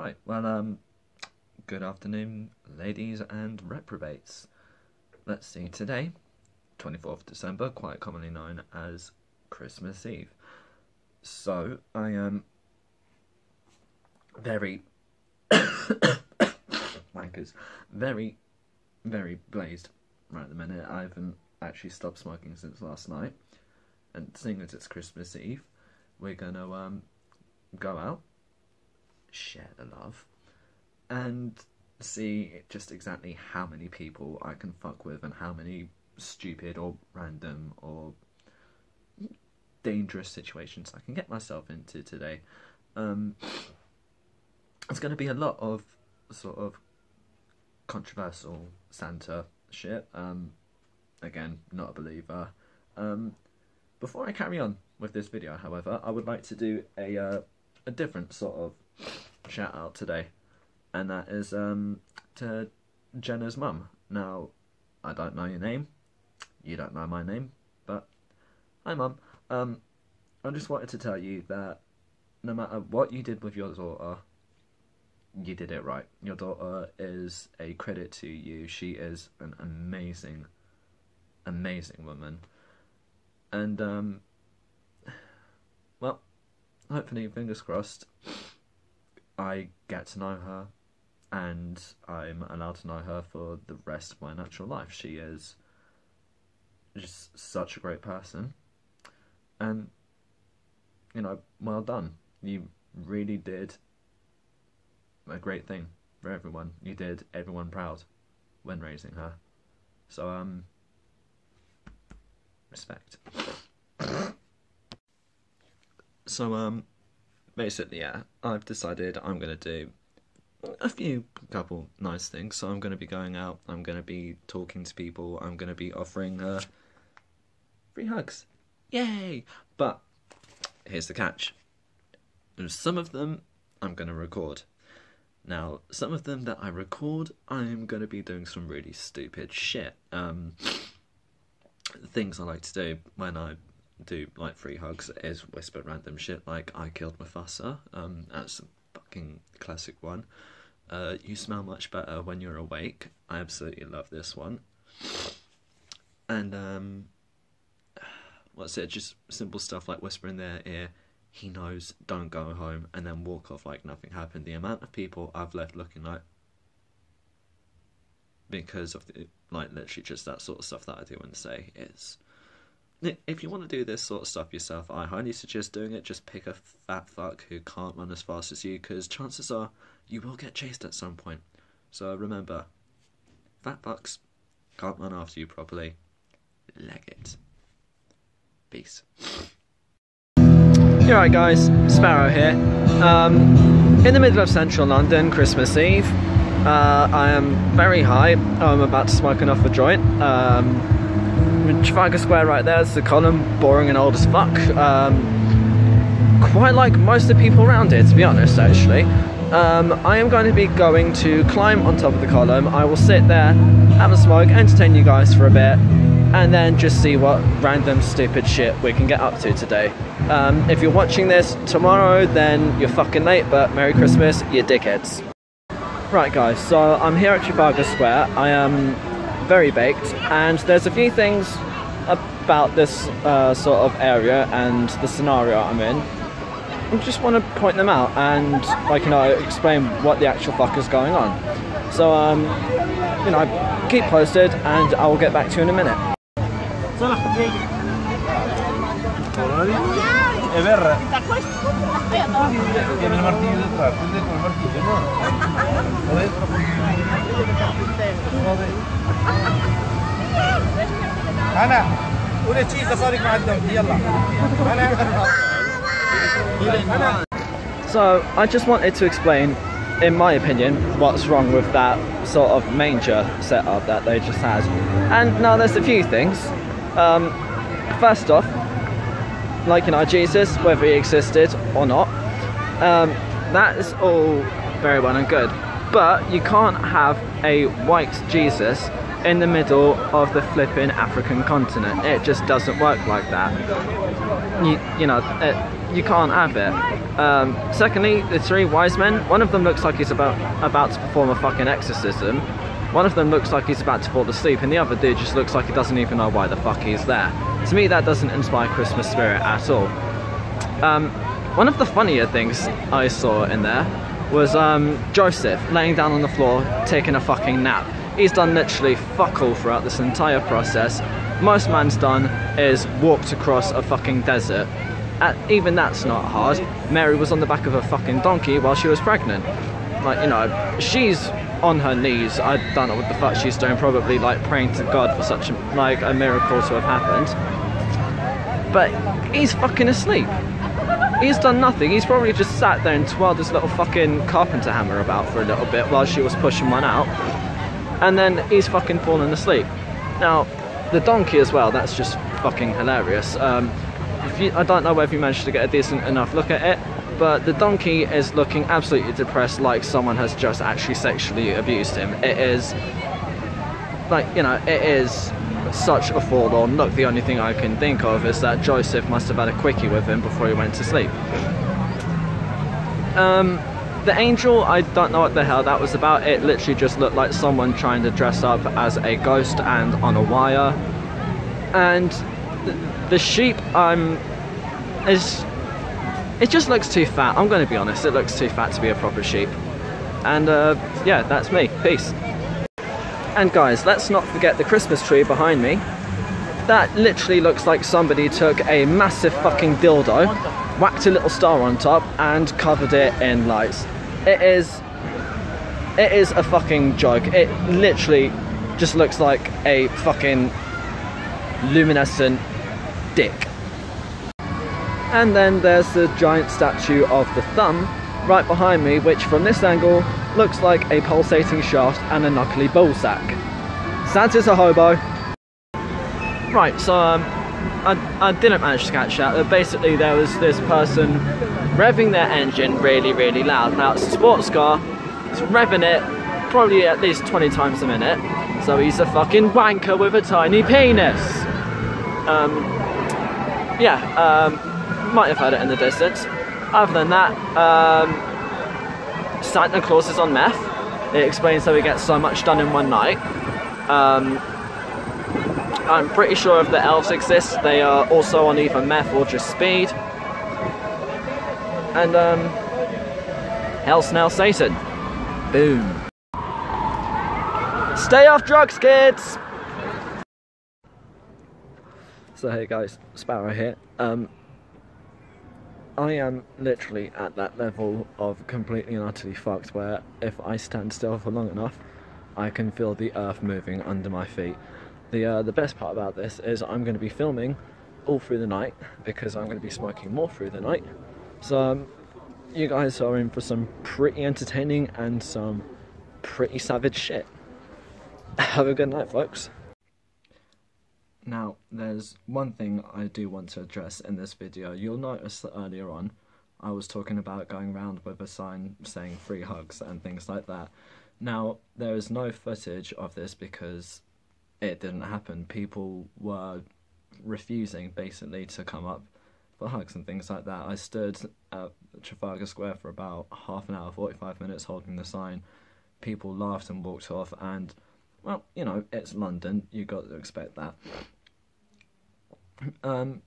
Right, well, good afternoon, ladies and reprobates. Let's see, today, 24th December, quite commonly known as Christmas Eve. So, I am very, wankers, very blazed right at the minute. I haven't actually stopped smoking since last night. And seeing as it's Christmas Eve, we're gonna, go out, share the love, and see just exactly how many people I can fuck with and how many stupid or random or dangerous situations I can get myself into today. It's going to be a lot of sort of controversial Santa shit. Again, not a believer. Before I carry on with this video, however, I would like to do a different sort of shout out today, and that is to Jenna's mum. Now, I don't know your name, you don't know my name, but hi mum. I just wanted to tell you that no matter what you did with your daughter, you did it right. Your daughter is a credit to you. She is an amazing woman, and well, hopefully, fingers crossed, I get to know her and I'm allowed to know her for the rest of my natural life. She is just such a great person, and you know, well done. You really did a great thing for everyone. You did everyone proud when raising her. So respect. So basically, yeah, I've decided I'm gonna do a couple nice things. So I'm gonna be going out, I'm gonna be talking to people, I'm gonna be offering free hugs. Yay! But here's the catch. Some of them I'm gonna record. Now, some of them that I record, I'm gonna be doing some really stupid shit. Things I like to do when I do like free hugs is whisper random shit like I killed Mufasa. That's a fucking classic one. You smell much better when you're awake. I absolutely love this one. And what's it? Just simple stuff like whisper in their ear, he knows, don't go home, and then walk off like nothing happened. The amount of people I've left looking like, because of the, like, literally just that sort of stuff that I do and say is, if you want to do this sort of stuff yourself, I highly suggest doing it. Just pick a fat fuck who can't run as fast as you, because chances are you will get chased at some point. So remember, fat fucks can't run after you properly. Leg it. Peace. Alright guys, Sparrow here. In the middle of central London, Christmas Eve. I am very high. I'm about to smoke another joint. Trafalgar Square right there, it's the column, boring and old as fuck. Quite like most of the people around here, to be honest, actually. I am going to be going to climb on top of the column. I will sit there, have a smoke, entertain you guys for a bit, and then just see what random stupid shit we can get up to today. If you're watching this tomorrow, then you're fucking late, but Merry Christmas, you dickheads. Right guys, so I'm here at Trafalgar Square. I am very baked, and there's a few things about this sort of area and the scenario I'm in. I just want to point them out and, like, you know, explain what the actual fuck is going on. So, you know, keep posted and I will get back to you in a minute. So I just wanted to explain, in my opinion, what's wrong with that sort of manger setup that they just had. And now there's a few things. First off, like, you know, Jesus, whether he existed or not, that is all very well and good, but you can't have a white Jesus in the middle of the flipping African continent. It just doesn't work like that. You know, you can't have it. Secondly, the three wise men, one of them looks like he's about to perform a fucking exorcism. One of them looks like he's about to fall asleep, and the other dude just looks like he doesn't even know why the fuck he's there. To me, that doesn't inspire Christmas spirit at all. One of the funnier things I saw in there was Joseph laying down on the floor taking a fucking nap. He's done literally fuck all throughout this entire process. Most man's done is walked across a fucking desert. Even that's not hard. Mary was on the back of a fucking donkey while she was pregnant. Like, you know, she's on her knees. I don't know what the fuck she's doing, probably like praying to God for such a miracle to have happened. But he's fucking asleep. He's done nothing. He's probably just sat there and twirled his little fucking carpenter hammer about for a little bit while she was pushing one out. And then he's fucking fallen asleep. Now, the donkey as well, that's just fucking hilarious. I don't know whether you managed to get a decent enough look at it, but the donkey is looking absolutely depressed, like someone has just actually sexually abused him. It is, like, you know, it is such a forlorn look. The only thing I can think of is that Joseph must have had a quickie with him before he went to sleep. The angel, I don't know what the hell that was about. It literally just looked like someone trying to dress up as a ghost and on a wire. And the sheep, it just looks too fat. I'm going to be honest, it looks too fat to be a proper sheep. And yeah, that's me. Peace. And guys, let's not forget the Christmas tree behind me. That literally looks like somebody took a massive fucking dildo, whacked a little star on top, and covered it in lights. It is a fucking joke. It literally just looks like a fucking luminescent dick. And then there's the giant statue of the thumb right behind me, which from this angle looks like a pulsating shaft and a knuckly ballsack. Santa's a hobo. Right, so I didn't manage to catch that. Basically, there was this person revving their engine really, really loud. Now, it's a sports car, it's revving it probably at least 20 times a minute. So he's a fucking wanker with a tiny penis. Might have heard it in the distance. Other than that, Santa Claus is on meth. It explains how he gets so much done in one night. I'm pretty sure if the elves exist, they are also on either meth or just speed. And hell snail Satan. Boom. Stay off drugs, kids! So hey guys, Sparrow here. I am literally at that level of completely and utterly fucked where if I stand still for long enough, I can feel the earth moving under my feet. The best part about this is I'm going to be filming all through the night because I'm going to be smoking more through the night. So you guys are in for some pretty entertaining and some pretty savage shit. Have a good night, folks. Now, there's one thing I do want to address in this video. You'll notice that earlier on, I was talking about going around with a sign saying free hugs and things like that. Now, there is no footage of this because it didn't happen. People were refusing, basically, to come up for hugs and things like that. I stood at Trafalgar Square for about half an hour, 45 minutes holding the sign. People laughed and walked off, and well, you know, it's London, you got to expect that.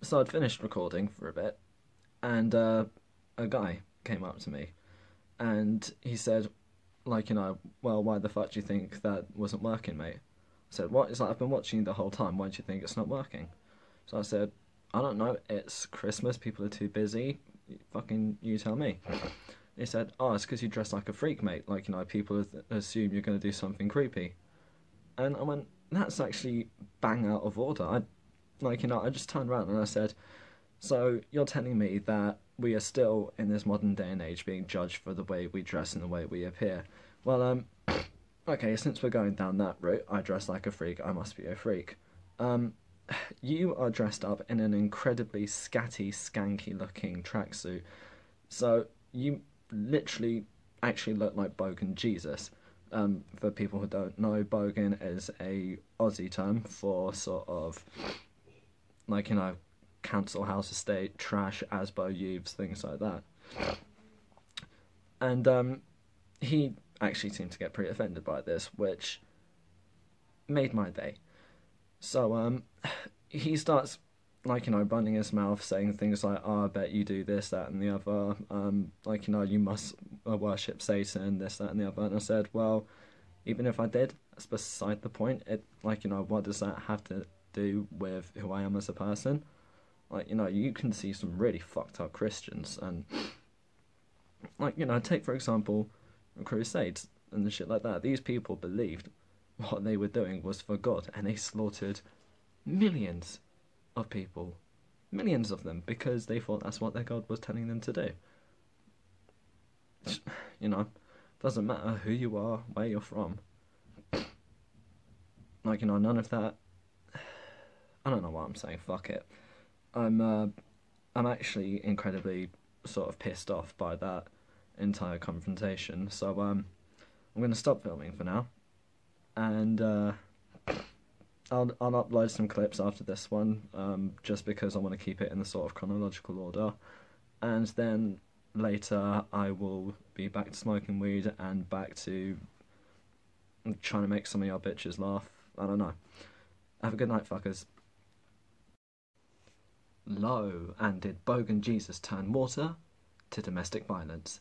So I'd finished recording for a bit, and a guy came up to me, and he said, like, you know, well, why the fuck do you think that wasn't working, mate? I said, what? It's like, I've been watching the whole time, why do you think it's not working? So I said, I don't know, it's Christmas, people are too busy, fucking you tell me. He said, oh, it's because you dress like a freak, mate, like, you know, people assume you're going to do something creepy. And I went, that's actually bang out of order. I just turned around and I said, so you're telling me that we are still in this modern day and age being judged for the way we dress and the way we appear? Well, okay, since we're going down that route, I dress like a freak, I must be a freak. You are dressed up in an incredibly scatty, skanky looking tracksuit. So you literally actually look like Bogan Jesus. For people who don't know, Bogan is a Aussie term for sort of, like, you know, council house estate, trash, ASBO youths, things like that. And he actually seemed to get pretty offended by this, which made my day. So he starts, like, you know, running his mouth, saying things like, "Oh, I bet you do this, that, and the other. Like, you know, you must worship Satan, this, that, and the other." And I said, "Well, even if I did, that's beside the point. It, like, you know, what does that have to do with who I am as a person? Like, you know, you can see some really fucked up Christians, and, like, you know, take for example, Crusades and the shit like that. These people believed what they were doing was for God, and they slaughtered millions of people, millions of them, because they thought that's what their God was telling them to do. You know, doesn't matter who you are, where you're from. Like, you know, none of that. I don't know what I'm saying. Fuck it. I'm actually incredibly sort of pissed off by that entire confrontation. So I'm gonna stop filming for now, and I'll upload some clips after this one, just because I want to keep it in the sort of chronological order, and then later I will be back to smoking weed and back to trying to make some of your bitches laugh. I don't know. Have a good night, fuckers. Lo, and did Bogan Jesus turn water to domestic violence?